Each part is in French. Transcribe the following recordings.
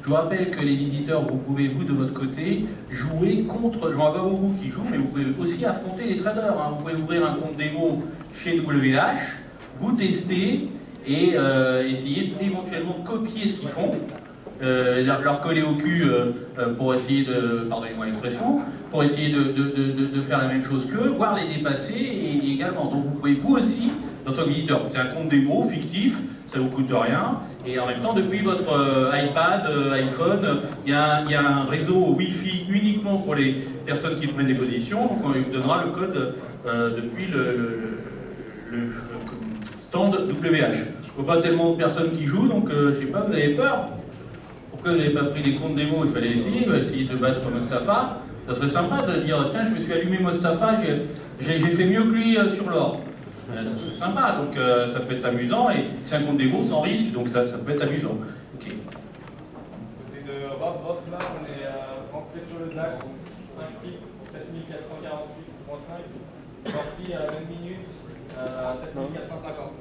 Je vous rappelle que les visiteurs, vous pouvez, vous, de votre côté, jouer contre, je vois pas beaucoup qui jouent, mais vous pouvez aussi affronter les traders. Hein. Vous pouvez ouvrir un compte démo chez WH, vous tester et essayer éventuellement de copier ce qu'ils font. Leur coller au cul pour essayer de, pardonnez-moi l'expression, pour essayer de faire la même chose qu'eux, voire les dépasser également. Donc vous pouvez vous aussi, en tant que visiteur, c'est un compte démo fictif, ça ne vous coûte rien, et en même temps depuis votre iPad, iPhone, il y a un réseau Wi-Fi uniquement pour les personnes qui prennent des positions, donc on vous donnera le code depuis le stand WH. Il n'y a pas tellement de personnes qui jouent, donc je sais pas, vous avez peur? Pourquoi vous n'avez pas pris des comptes démo? Il fallait essayer de battre Mostafa. Ça serait sympa de dire, tiens, je me suis allumé Mostafa, j'ai fait mieux que lui sur l'or. Ça serait sympa, donc ça peut être amusant, et c'est un compte démo sans risque, donc ça peut être amusant. Ok. Côté de Rob Hoffman, on est rentré sur le DAX, 5 pics pour 7448,5, sorti à la même minute à 7450.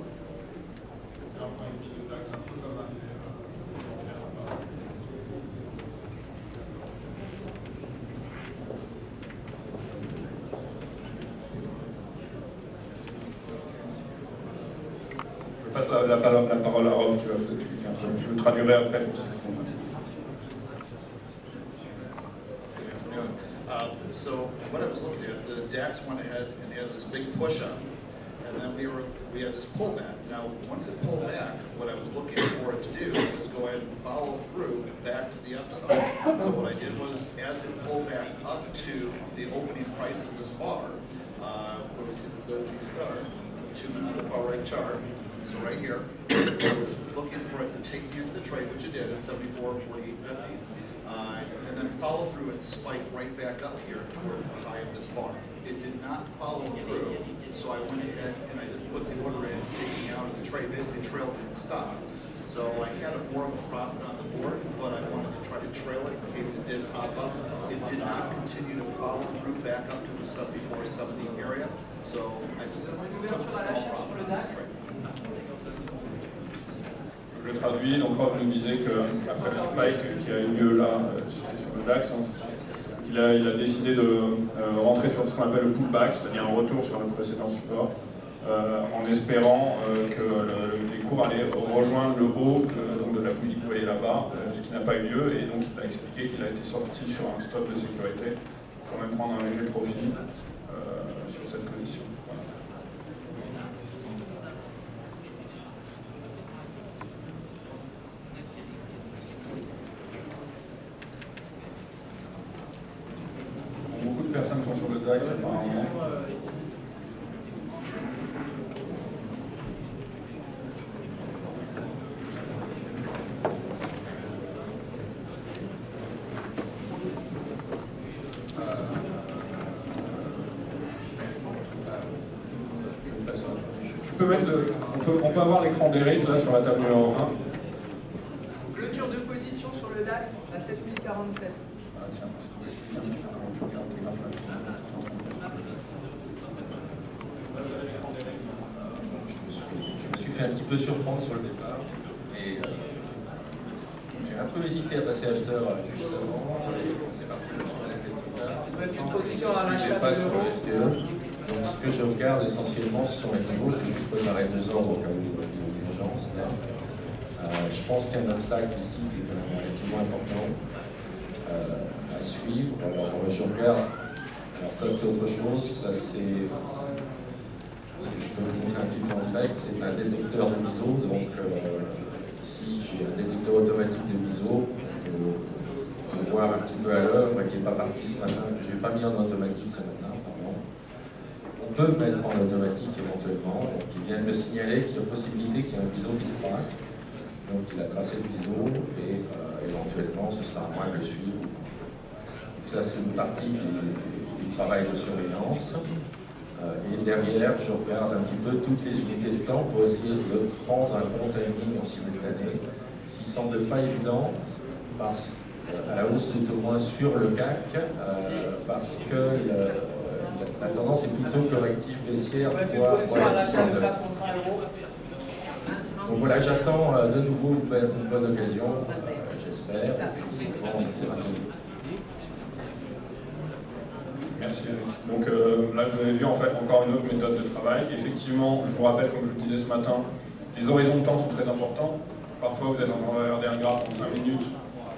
Je passe la parole à Rob qui va vous expliquer un peu. Je le traduirai après pour ceux qui sont pas. So what I was looking at, the DAX went ahead and had this big push up, and then we had this pullback. Now, once it pulled back, what I was looking for it to do was go ahead and follow through back to the upside. So what I did was, as it pulled back up to the opening price of this bar, what was it, the Doji Star, 2 minute, the far right chart. So right here, I was looking for it to take me into the trade, which it did at 74.4850. And then follow through and spike right back up here towards the high of this bar. It did not follow through, so I went ahead and I just put the order in, taking out of the trade, basically trailed it and stopped. So I had more of a profit on the board, but I wanted to try to trail it in case it did pop up. It did not continue to follow through back up to the 74.70 area, so I just took a small profit on this trade. Je traduis, donc Rob nous disait qu'après le spike qui a eu lieu là sur le DAX, il a décidé de rentrer sur ce qu'on appelle le pullback, c'est-à-dire un retour sur le précédent support, en espérant que les cours allaient rejoindre le haut de la bougie que vous voyez là-bas, ce qui n'a pas eu lieu, et donc il a expliqué qu'il a été sorti sur un stop de sécurité, pour quand même prendre un léger profit sur cette position. Voilà. Beaucoup de personnes sont sur le DAX apparemment. On peut avoir l'écran des rates là sur la table numéro 1. Clôture de position sur le DAX à 7047. Ah tiens, si tu veux expliquer un petit peu comment tu regardes tes graphes là. Je me suis fait un petit peu surprendre sur le départ et j'ai un peu hésité à passer acheteur juste avant. C'est parti, je pense que c'était trop tard. Tu te positionnes à l'achat pas de sur l'euro. le FCE. Donc ce que je regarde essentiellement, ce sont les niveaux. J'ai juste préparé 2 ordres au cas où il y a une urgence là. Je pense qu'il y a un obstacle ici qui est quand même relativement important à suivre. Alors je regarde. Alors ça c'est autre chose. Ça c'est ce que je peux vous montrer un petit peu en direct. C'est un détecteur de MISO. Donc ici j'ai un détecteur automatique de MISO que vous pouvez voir un petit peu à l'œuvre, qui n'est pas parti ce matin, que je n'ai pas mis en automatique ce matin. On peut mettre en automatique éventuellement, donc il vient de me signaler qu'il y a possibilité qu'il y ait un biseau qui se trace. Donc il a tracé le biseau et éventuellement ce sera à moi de le suivre. Donc ça c'est une partie du travail de surveillance. Et derrière je regarde un petit peu toutes les unités de temps pour essayer de prendre un bon timing en simultané. Ce qui semble pas évident parce à la hausse tout au moins sur le CAC parce que la tendance est plutôt corrective baissière pour pouvoir donc voilà, j'attends de nouveau une bonne occasion, j'espère. faire, et puis souvent on essaiera de gagner. Merci Eric. Donc là, vous avez vu en fait encore une autre méthode de travail. Effectivement, je vous rappelle, comme je vous le disais ce matin, les horizons de temps sont très importants. Parfois, vous êtes en train de regarder un graphe en 5 minutes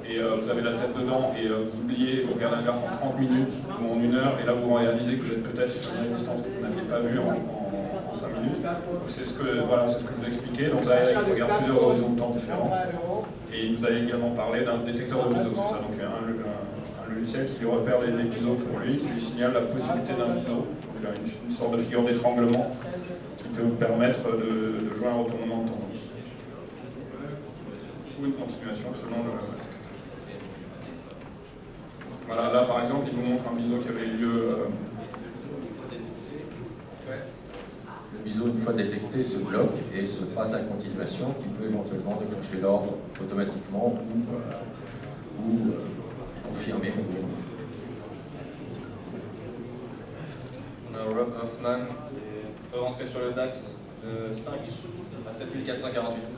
et vous avez la tête dedans et vous oubliez, vous regardez un graphe en 30 minutes ou en 1 heure et là, vous réalisez que vous êtes peut-être sur une résistance que vous n'aviez pas vue en 5 minutes. Donc c'est ce que, voilà, c'est ce que je vous ai expliqué. Donc là, Eric regarde plusieurs horizons de temps différents. Et il vous a également parlé d'un détecteur de biseau, c'est ça, donc un logiciel qui lui repère les biseaux pour lui, qui lui signale la possibilité d'un biseau, donc une sorte de figure d'étranglement qui peut vous permettre de jouer un retournement de tendance. Ou une continuation selon le... Voilà, là par exemple, il vous montre un biseau qui avait eu lieu... Le biseau, une fois détecté, se bloque et se trace la continuation qui peut éventuellement déclencher l'ordre automatiquement ou confirmer. On a Rob Hoffman peut rentrer sur le DAX de 5 à 7448.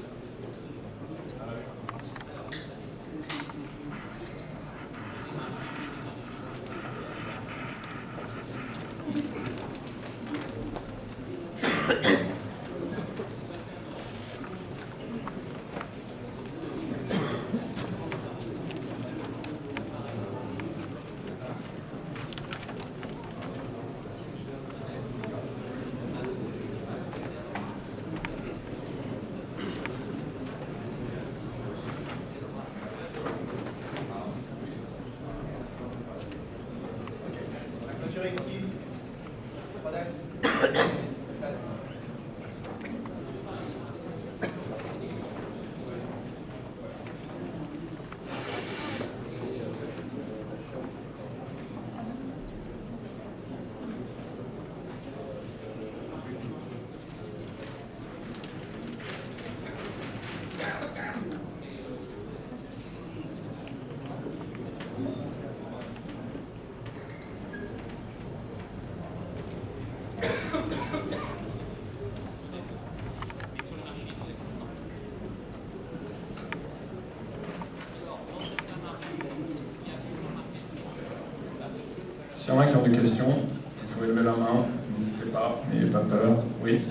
S'il y en a qui ont des questions, vous pouvez lever la main, n'hésitez pas, n'ayez pas peur. Oui.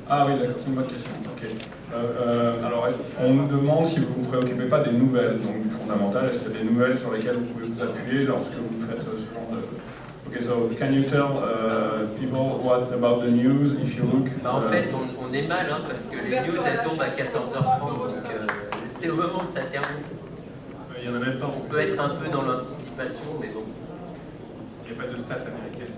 Ah oui, d'accord, c'est une bonne question. Ok. Alors, on nous demande si vous ne vous préoccupez pas des nouvelles, donc du fondamental. Est-ce qu'il y a des nouvelles sur lesquelles vous pouvez vous appuyer lorsque vous faites ce genre de... Ok, so can you tell people what about the news if you look? En fait, on est mal, hein, parce que les news elles tombent à 14h30, donc c'est au moment où ça termine. Il n'y en a même pas. On peut être un peu dans l'anticipation, mais bon. Il n'y a pas de stats américaines.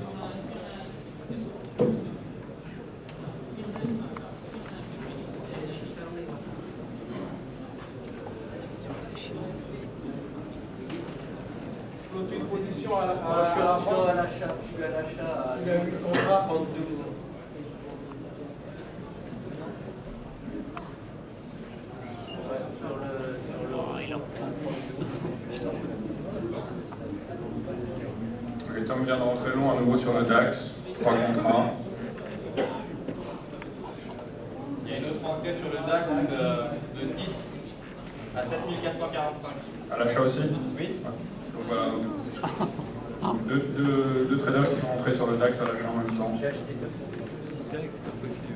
Une position à l'achat. Je suis à l'achat. Il y a eu le contrat 32. Ok, Tom vient de rentrer long à nouveau sur le DAX, 3 contrats. Il y a une autre entrée sur le DAX de 10 à 7445. À l'achat aussi? Oui. Donc voilà, deux traders qui sont rentrés sur le DAX à l'achat en même temps. J'ai acheté 200. C'est pas possible.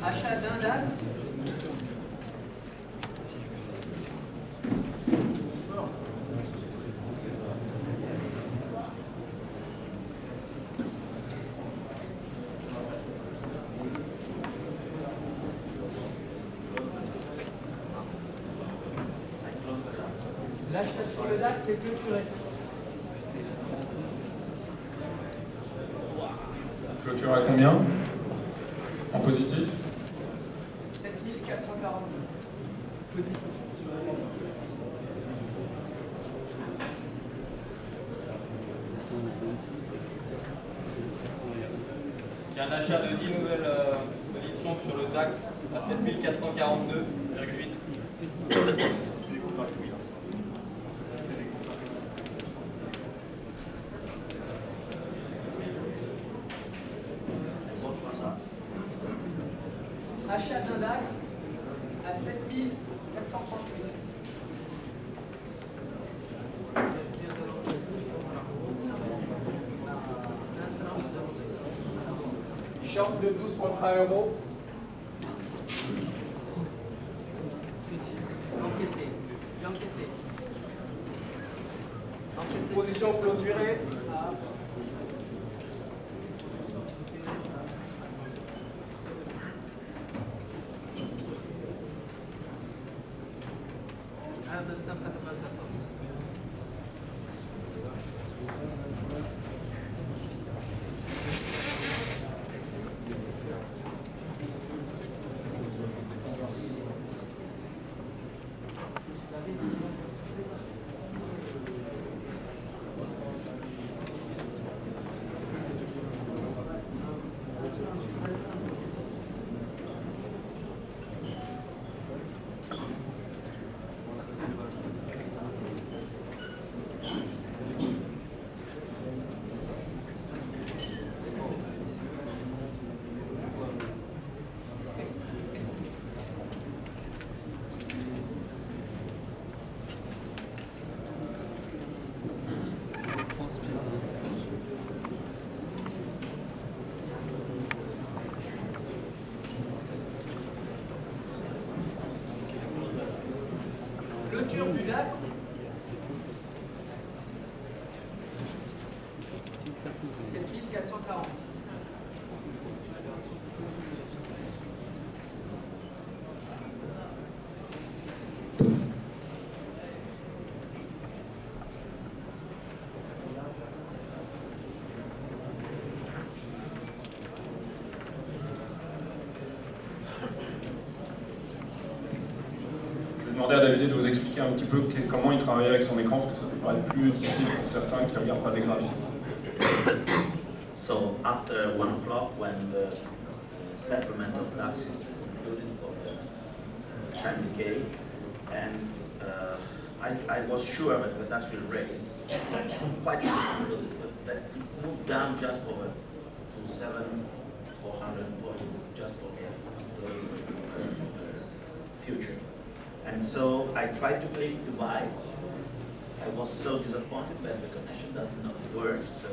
Achat d'un DAX. L'achat sur le DAX est clôturé. Clôture à combien? En positif? 7442. Positif. Il y a un achat de 10 nouvelles positions sur le DAX à 7442,8. achat d'un DAX à 7438. Short de 12 contre 1 euro. Encaissé. Encaissé. Encaissé. Position clôturée. Clôture du DAX. C'est 7440. Je vais demander à David de vous expliquer un petit peu comment il travaille avec son écran, parce que ça peut paraître plus difficile pour certains qui ne regardent pas des graphiques. So after 1 o'clock, when the settlement of DAX is concluded for the time decay, and I was sure that the DAX will raise, quite sure, that it moved down just over to 7,400 points, just for the future. And so I tried to click to buy. I was so disappointed that the connection does not work, so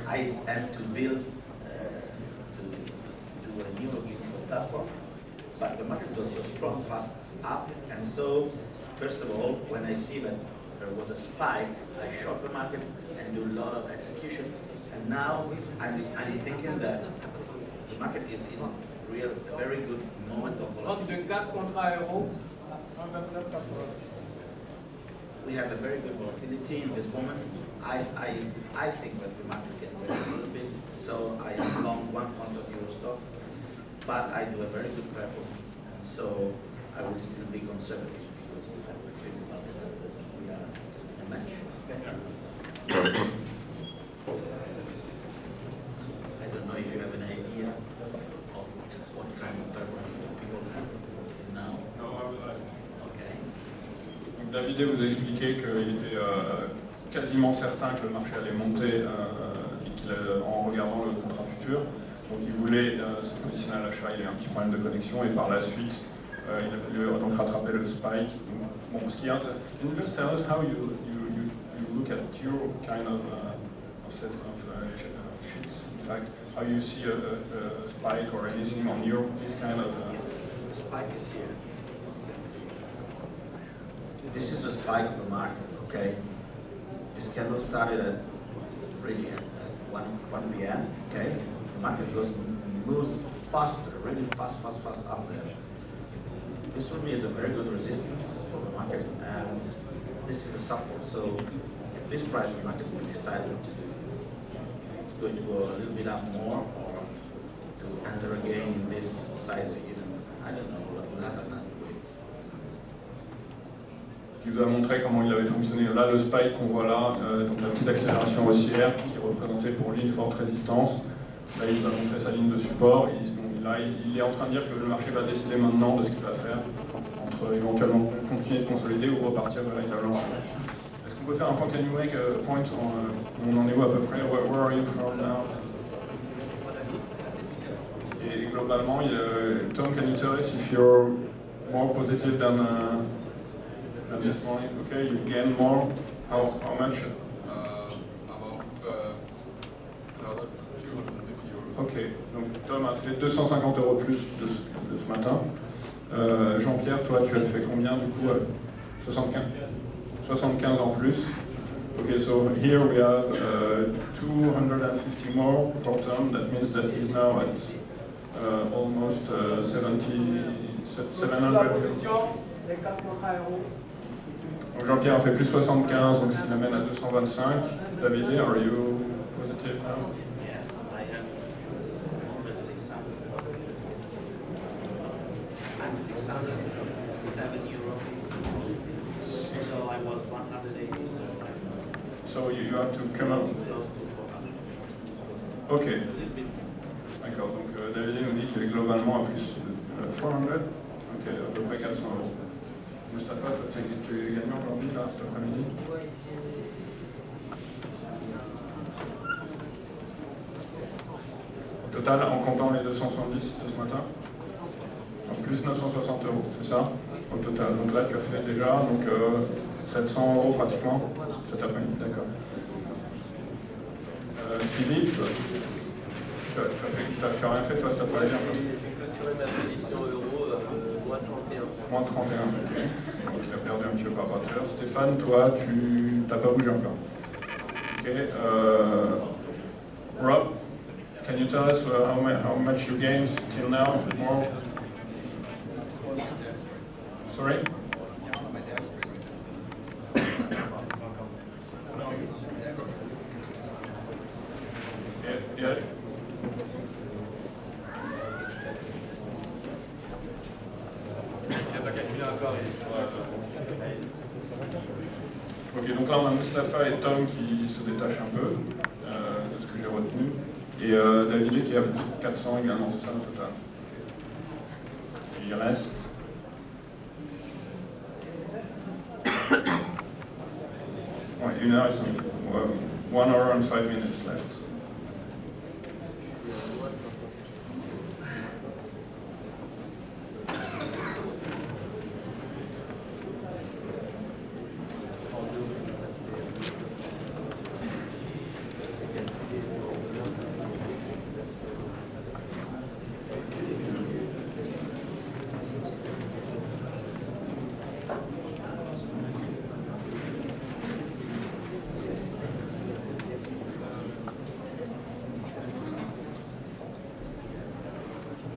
I have to build to do a new platform. But the market was so strong, fast up, and so first of all, when I see that there was a spike, I short the market and do a lot of execution. And now I'm thinking that the market is in a very good moment of Vente volatility. de 4 contre 1 euro. 1,29,80. We have a very good volatility in this moment. I think that the market can vary a little bit, so I am long 1 pound of Euro stock, but I do a very good performance, and so I will still be conservative because I will think about it that we are a match. I don't know if you have an idea of what kind of performance people have now. Okay. Donc David vous a expliqué qu'il était quasiment certain que le marché allait monter et qu'il en regardant le contrat futur. Donc il voulait se positionner à l'achat, il a eu un petit problème de connexion et par la suite il a pu donc rattraper le spike. Bon, ce qui est can you just tell us how you look at your kind of set of sheets, in fact, how you see a spike or anything on your this kind of The spike is here. You can see. This is the spike of the market, okay? This candle started at really at 1 p.m., okay? The market moves faster, really fast up there. This for me is a very good resistance for the market, and this is a support. So at this price, the market will decide what to do. If it's going to go a little bit up more, or to enter again in this sideway, I don't know what will happen. Qui vous a montré comment il avait fonctionné. Là, le spike qu'on voit là, donc la petite accélération haussière qui est représentée pour ligne forte résistance. Là, il va montrer sa ligne de support. Il est en train de dire que le marché va décider maintenant de ce qu'il va faire, entre éventuellement continuer de consolider ou repartir véritablement. Est-ce qu'on peut faire un point? Can you make a point on en est où à peu près? Where are you from now? Et globalement, globalement, Tom, can you tell us if you're more positive than this morning? Okay, you gain more. How much? About another 250 euros. Ok, donc Tom a fait 250 € de plus de ce matin. Jean-Pierre, toi, tu as fait combien du coup? 75 en plus. Okay, so here we have 250 more for Tom. That means that he's now at almost 700 position, les 4 contrats euros. Donc Jean-Pierre a fait plus 75, donc ce qui l'amène à 225. David, are you positive now? Yes, I am almost 600. I'm 607 euros. So I was 180, so I'm So you have to come up. close to 400. Ok. D'accord, donc David nous dit qu'il est globalement à plus 400. Ok, à peu près 400 €. Mustapha, toi, tu es gagnant aujourd'hui, là, cet après-midi? Au total, en comptant les 270 de ce matin? Donc plus 960 €, c'est ça? Au total. Donc là, tu as fait déjà donc, 700 € pratiquement cet après-midi, d'accord. Philippe, tu as rien fait toi cet après-midi? J'ai clôturé ma position euro moins 31. Moins 31, ok. Donc il a perdu un petit peu par batteur. Stéphane, toi, tu n'as pas bougé encore. Ok. Rob, can you tell us how much you gained till now? More? Sorry? Yeah. Il n'a pas calculé encore, il est sur... Ok, donc là on a Mustapha et Tom qui se détachent un peu de ce que j'ai retenu. Et David qui a plus de 400 également, c'est ça le total. Okay. Et il reste. Ouais, 1 heure et 5 minutes. 1 hour and 5 minutes left.